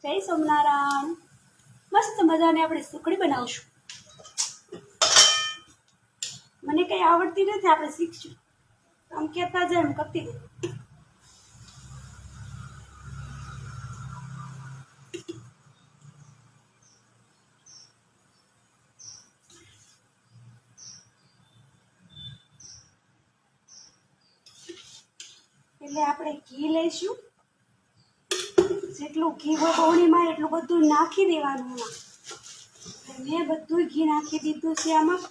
જય સોમનારાયણ। મસ્ત મજાની આપણે સુખડી બનાવશું। મને કઈ આવડતી નથી, આપણે શીખશું। આમ કહેતા જાય એમ કરતી જાય। એટલે આપણે ઘી લઈશું। જેટલું ઘી હોય બહુણીમાં એટલું બધું નાખી દેવાનું। મેં બધું ઘી નાખી દીધું છે આમાં।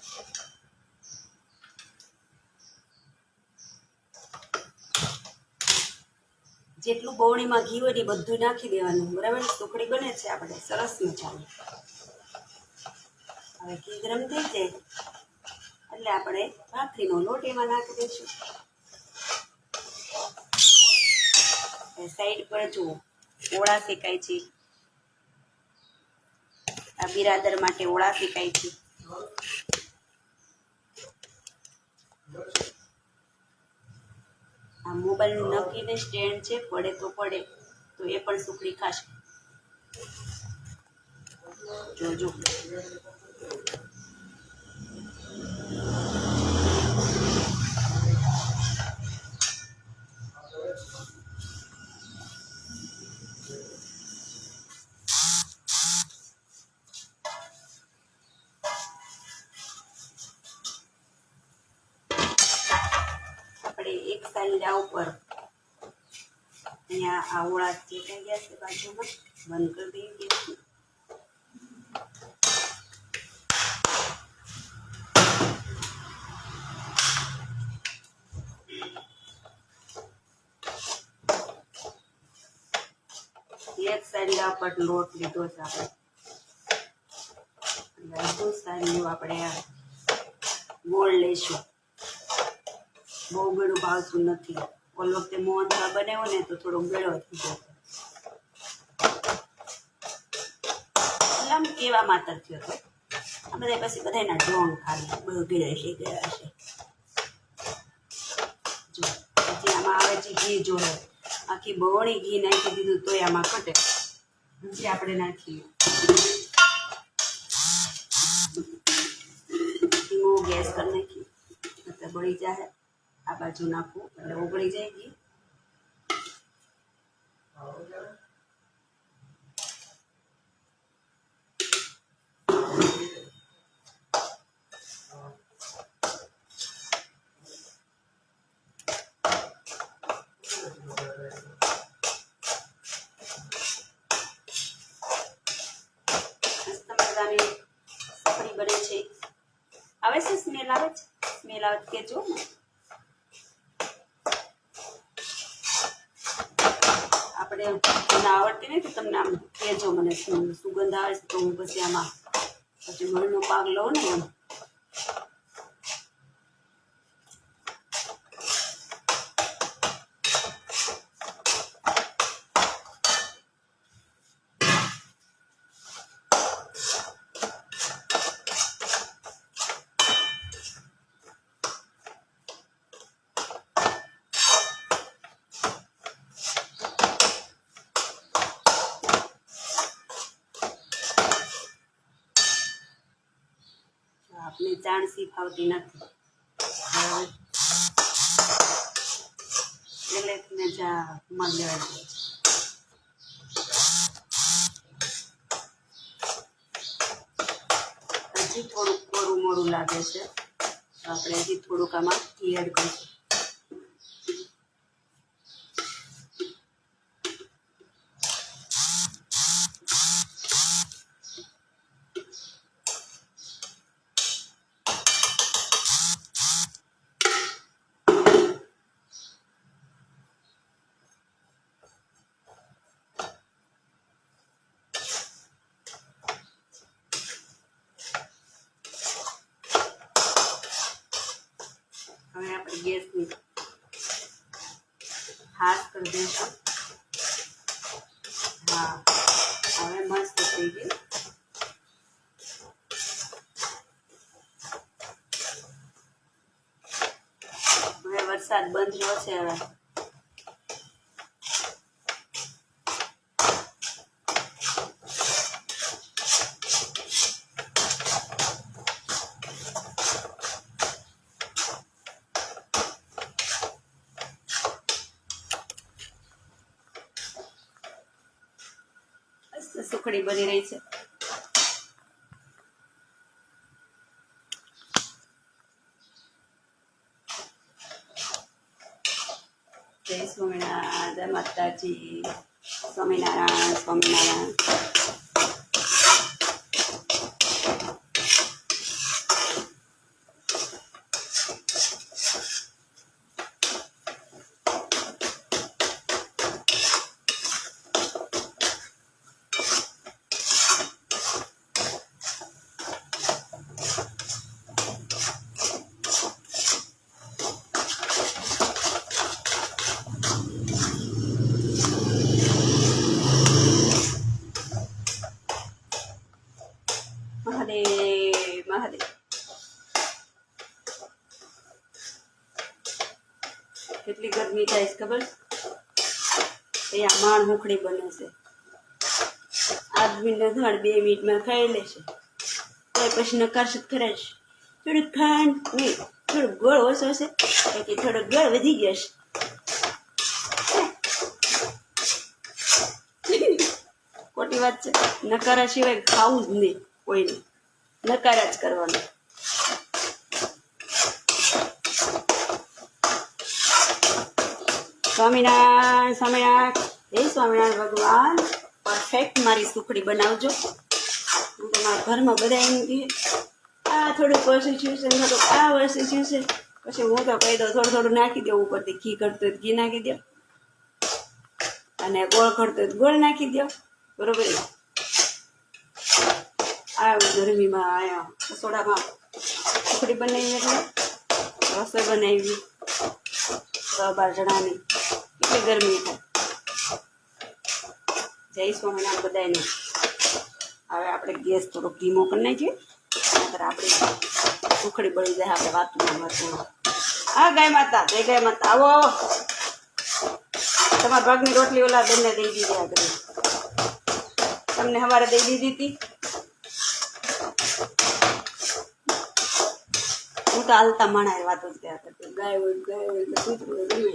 જેટલું બહુણીમાં ઘી હોય એ બધું નાખી દેવાનું, બરાબર। સુખડી બને છે આપણે સરસ મજાની। હવે ઘી ગરમ થઈ જાય એટલે આપણે ભાખરીનો લોટ એમાં નાખી દઈશું। સાઈડ પર જુઓ ઓળા શેકાય છે, આ બિરાદર માટે ઓળા શેકાય છે। આ મોબાઈલનું નક્કીને સ્ટેન્ડ છે, પડે તો એ પણ સુખડી ખાશે। જોજો આપણે એક સાઈડ ઉપર અહીંયા આ ઓળા ચેકાઈ ગયા છે બાજુમાં, બંધ કરી દઈએ। એક સાઈડ પર લોટ લીધો છે આપણે, બીજું સાઈડ આપણે ગોળ લઈશું। બહુ ગળું ભાવતું નથી, ઓલ વખતે મોહનથાળ બનાવ્યો ને તો થોડો ગળો થઈ ગયો, એટલે આમ કેવા માત્ર થયો હતો। આ બધા પછી બધાના ઢોંગ ખાલી બધું ગળા છે। જો પછી આમાં આવે છે ઘી, જોડે આખી બહોળી ઘી નાખી દીધું તોય આમાં ઘટે, પછી આપણે નાખીએ ધીમો ગેસ કરી નાખીએ એટલે બળી જાય। આ બાજુ નાખવું એટલે ઓગળી જાય ઘી। સુખડી બને છે, આવે છે સ્મેલ આવે છે, સ્મેલ આવે કે જો ને આપણે મને આવડતી નથી, તમને આમ કહેજો મને સુગંધ આવે છે તો હું પછી આમાં પછી મરનો પાક લઉં ને એમ। આપને ચાણસી ફાવતી નથી એટલે જા મળ લેવા દે। હજી થોડુંક કોરું મોરું લાગે છે તો આપણે હજી થોડુંક આમાં ઘી એડ કરીશું। હવે આપણે ગેસની હાથ કરી દઈશું। હા, હવે મસ્ત થઈ ગયું। હવે વરસાદ બંધ થયો છે। હવે સુખડી બની રહી છે. જય સ્વામિનારાયણ, જય માતાજી, સ્વામિનારાયણ સ્વામિનારાયણ. મહાદેવ મહાદેવ. કેટલી ગરમી થાય છે ખબર? અહીંયા માણ મુખડી બને છે. આદમીને ધડ 2 મિનિટમાં ખાઈ લેશે તો પછી નકારશે ખરા છે. થોડુંક ખાંડ નહીં, થોડુંક ગોળ ઓછો છે પછી થોડોક ગોળ વધી ગયો છે. ખોટી વાત છે. નકારા સિવાય ખાવું જ નહીં કોઈને, નકારા જ કરવાનું. સ્વામિનારાયણ સ્વામિનારાયણ, હે સ્વામિનારાયણ ભગવાન. પરફેક્ટ મારી સુખડી બનાવજો. હું તમારા ઘરમાં બધા એમ કહે આ થોડુંક ઓછું થયું છે, થોડુંક આ ઓછું થયું છે, પછી હું તો કહી દઉં થોડું થોડું નાખી દો ઉપરથી. ઘી ઘટતું હોય ઘી નાખી દો, અને ગોળ ઘટતો હોય ગોળ નાખી દો. બરોબર? આ ગરમીમાં આયા રસોડામાં સુખડી બનાવી એટલે રસોઈ બનાવી 12 જણાની. કેટલી ગરમી થાય. જય સ્વામિનારાયણ બધાને. હવે આપણે ગેસ થોડો ધીમો કરી નાખીએ, નહીંતર આપણી સુખડી બળી જાય. આપણે વાતું. હા ગાય માતા, જય ગાય માતા. આવો, તમારા ભાગની રોટલી ઓલા બેનને દઈ દીધી. આગળ તમને સવારે દઈ દીધી હતી. હું તો હાલતા માણા વાતો જ કર્યા કરતી. ગાય હોય કૂતરું હોય ગમે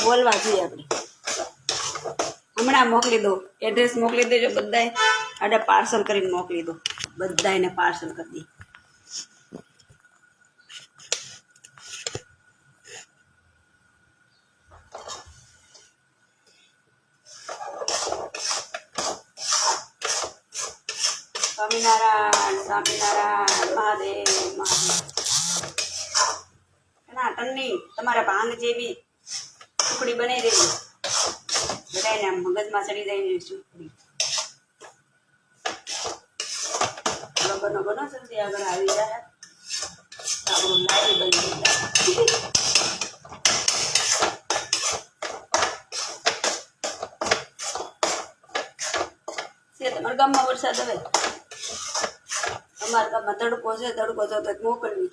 બોલવા જોઈએ આપણે. હમણાં મોકલી દો, એડ્રેસ મોકલી દેજો બધાએ. આડા પાર્સલ કરીને મોકલી દો, બધાને પાર્સલ કરી દઈએ. સ્વામિનારાયણ સ્વામિનારાયણ, મહાદેવ મહાદેવ. ના ટન્ની તમારા ભાંગ જેવી સુખડી બનાવી દેવી. બધાને મગજમાં ચડી જાય સુખડી. બનો બનો જલ્દી આગળ આવી જાય. આપણું લાવી બની જાય. તમારા ગામમાં વરસાદ આવે? અમારા ગામમાં તડકો છે. તડકો થતો મોકલવી.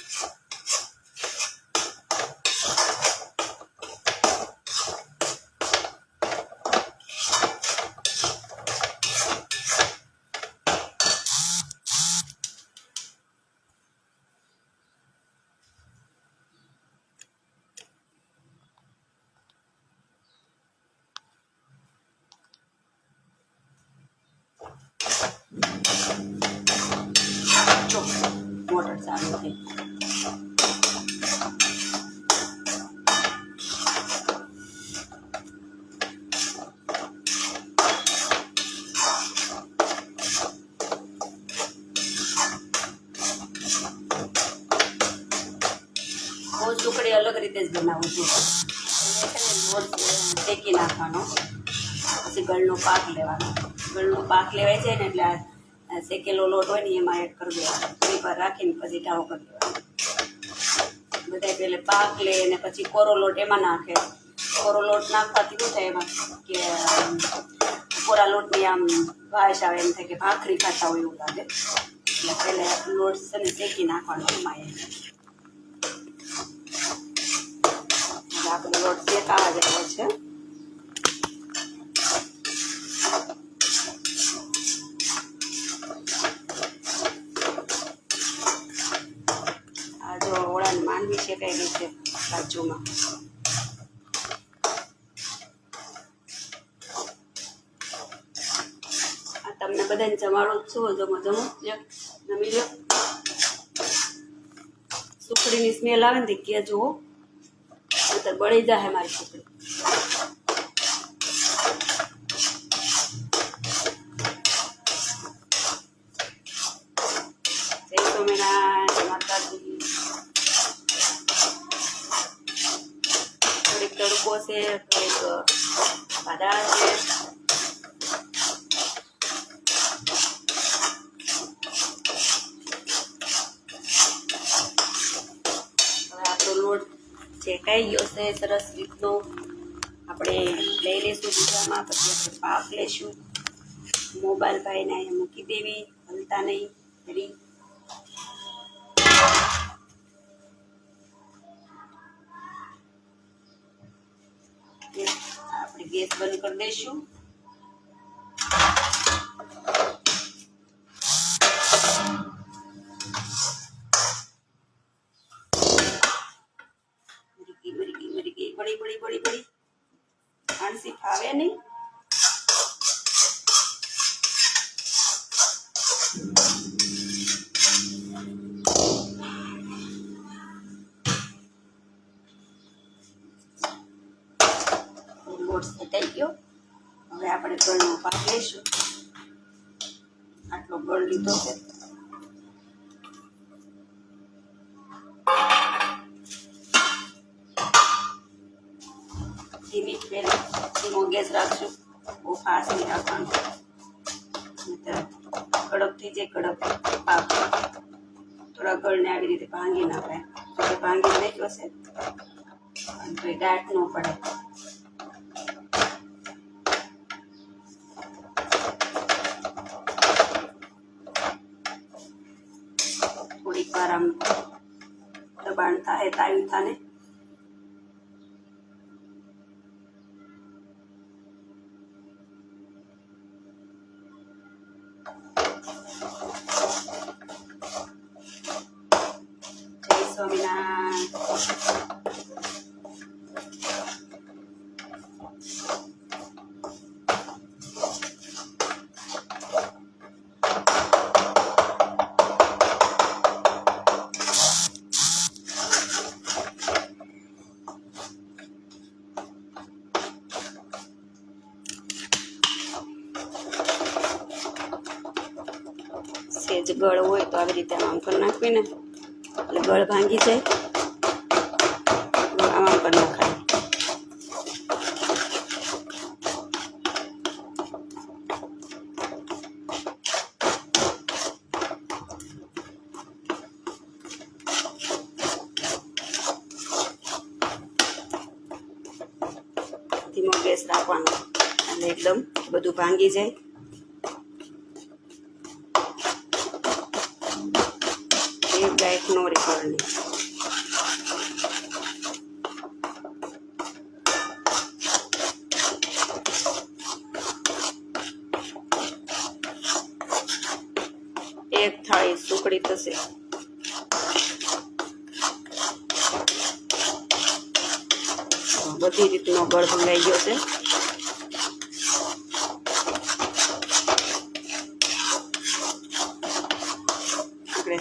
મોટર ચાલુ થઈ. હું સુખડી અલગ રીતે જ બનાવું છું. લોટ શેકી નાખવાનો, પછી ગળનો પાક લેવાનો. ગળનો પાક લેવાય છે ને એટલે શેકેલો લોટ હોય ને એમાં એડ કરી દેવાનો. થોડી વાર રાખીને પછી ઢાળો કરી દેવાનો. બધા પહેલે પાક લે અને પછી કોરો લોટ એમાં નાખે. કોરો લોટ નાખવાથી શું થાય એમાં કે કોરા લોટની આમ વાસ આવે, એમ થાય કે ભાખરી ખાતા હોય એવું લાગે. એટલે પહેલે લોટ છે ને શેકી નાખવાનો એમાં. આપણો લોટ શેકાવા જેવો છે. આ જો ઓળાની માંડવી શેકાઈ ગઈ છે બાજુમાં. બધાને જમાડું જ છું. જમો જમો લ્યો, જમી લ્યો. સુખડીની સ્મેલ આવે ને તે કહેજો, નહીંતર બળી જાય મારી સુખડી. જય સ્વામિનારાયણ, માતાજી. થોડીક તડકો છે, થોડીક વાદળા છે. લોટ ચેકાઈ ગયો છે સરસ રીતનો. આપણે લઈ લઈશું બીજામાં, પછી આપણે પાક લઈશું. મોબાઈલ ભાઈને અહીંયા મૂકી દેવી, હલતા નહીં. રેડી. આપણે ગેસ બંધ કરી દઈશું. બળી આણસી ફાવે નહીં. લોટ સટાઈ ગયો. હવે આપણે ગળનો પાક લઈશું. આટલો ગળ લીધો છે. ધીમો ગેસ રાખશું, બહુ ફાસ્ટ નહીં રાખવાનું. કડક થઈ જાય. કડક પાક થોડા ગળને આવી રીતે ભાંગી નાખાય. તો ભાંગી નાખ્યો છે અને તો ગાંઠ ન પડે. થોડીક વાર આમ દબાણ થાય, તાવી થાને. સેજ ગળ હોય તો આવી રીતે આમ કરી નાખવી ને એટલે ગળ ભાંગી જાય. આમ કરી નાખાય. ધીમો ગેસ રાખવાનો એટલે એકદમ બધું ભાંગી જાય. ગાંઠ નો રે ગળની. એક થાળી સુખડી થશે. બધી રીતનો ગળ ભંગાઈ ગયો છે.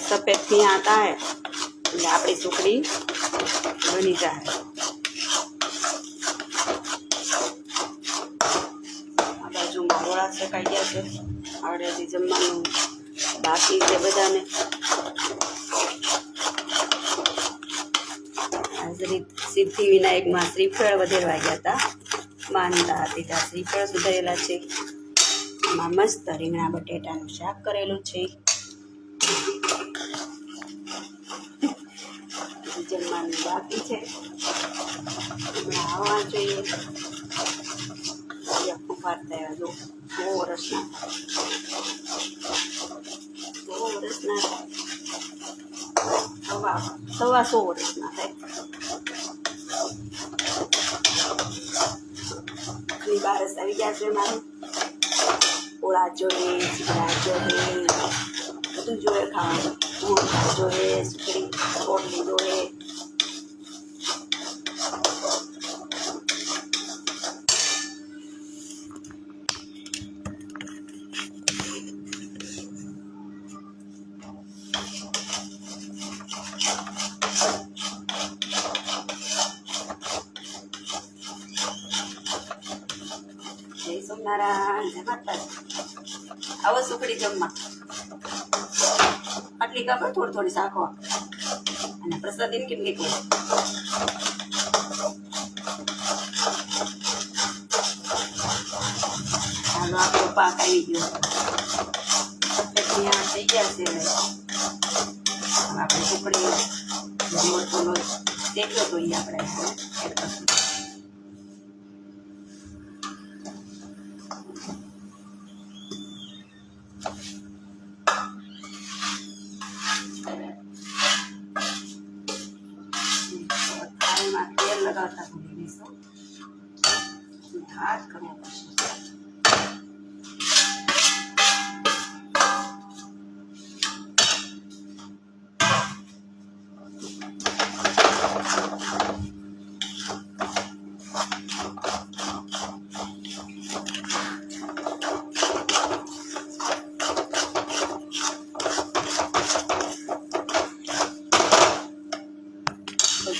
સફેદ થી આતા હે એટલે આપણી સુખડી બની જાય. આ બાજુ મોળા શેકાઈ ગયા છે. આપણે હજી જમવાનું બાકી છે બધાને. સિદ્ધિ વિનાયકમાં શ્રીફળ વધેરવા ગયા હતા. માનતા હતી ત્યાં શ્રીફળ સુધારેલા છે. એમાં મસ્ત રીંગણા બટેટાનું શાક કરેલું છે. જમવાનું બાકી છે. હમણાં આવવા જોઈએ. ફૂફાર થયા જો 100 વર્ષના. 100 વર્ષના સવા 100 વર્ષના થાય. 12 આવી ગયા છે. મારે ઓળા જોઈએ, ચીકડા જોઈએ, બધું જોઈએ ખાવાનું. મોટા જોઈએ, સુખડી રોટલી જોઈએ. જય માતાજી. આવો સુખડી જમવા. આટલી કાપો, થોડી થોડી શાખો અને પ્રસાદી કેમ કે હાલો આપણો પાક આવી ગયો. ત્યાં થઈ ગયા છે. હવે આપણે સુખડી થોડો શેક્યો તો એ આપણે એડ કરશું. થાળીમાં તેલ લગાવતા ભૂલી દઈશું. હાથ કરવો પડશે.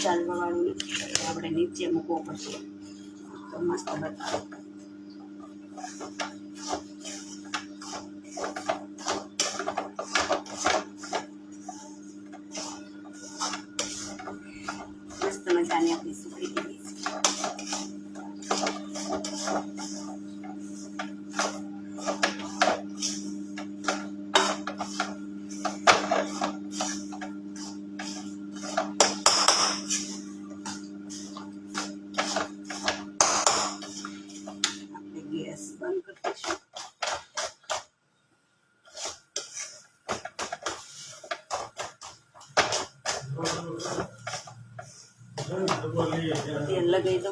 ચાલવા વાળું આપણે નીચે મૂકવો પડશે તો મસ્ત બતાવે. મસ્ત મજાની આપણી સુખડી બની છે. ગેસ બંધ કરી દઈશું. તેલ લગાવી દો.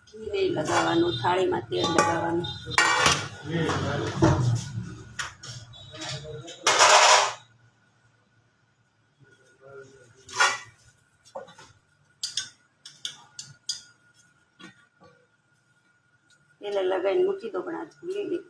ઘી નહીં લગાવવાનું, થાળીમાં તેલ લગાવવાનું. તેલ લગાવીને મૂકી દો, પણ આ ભૂલી ગઈ.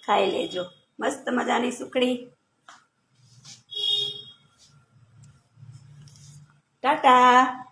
ખાઈ લેજો. મસ્ત મજાની સુખડી. ટાટા.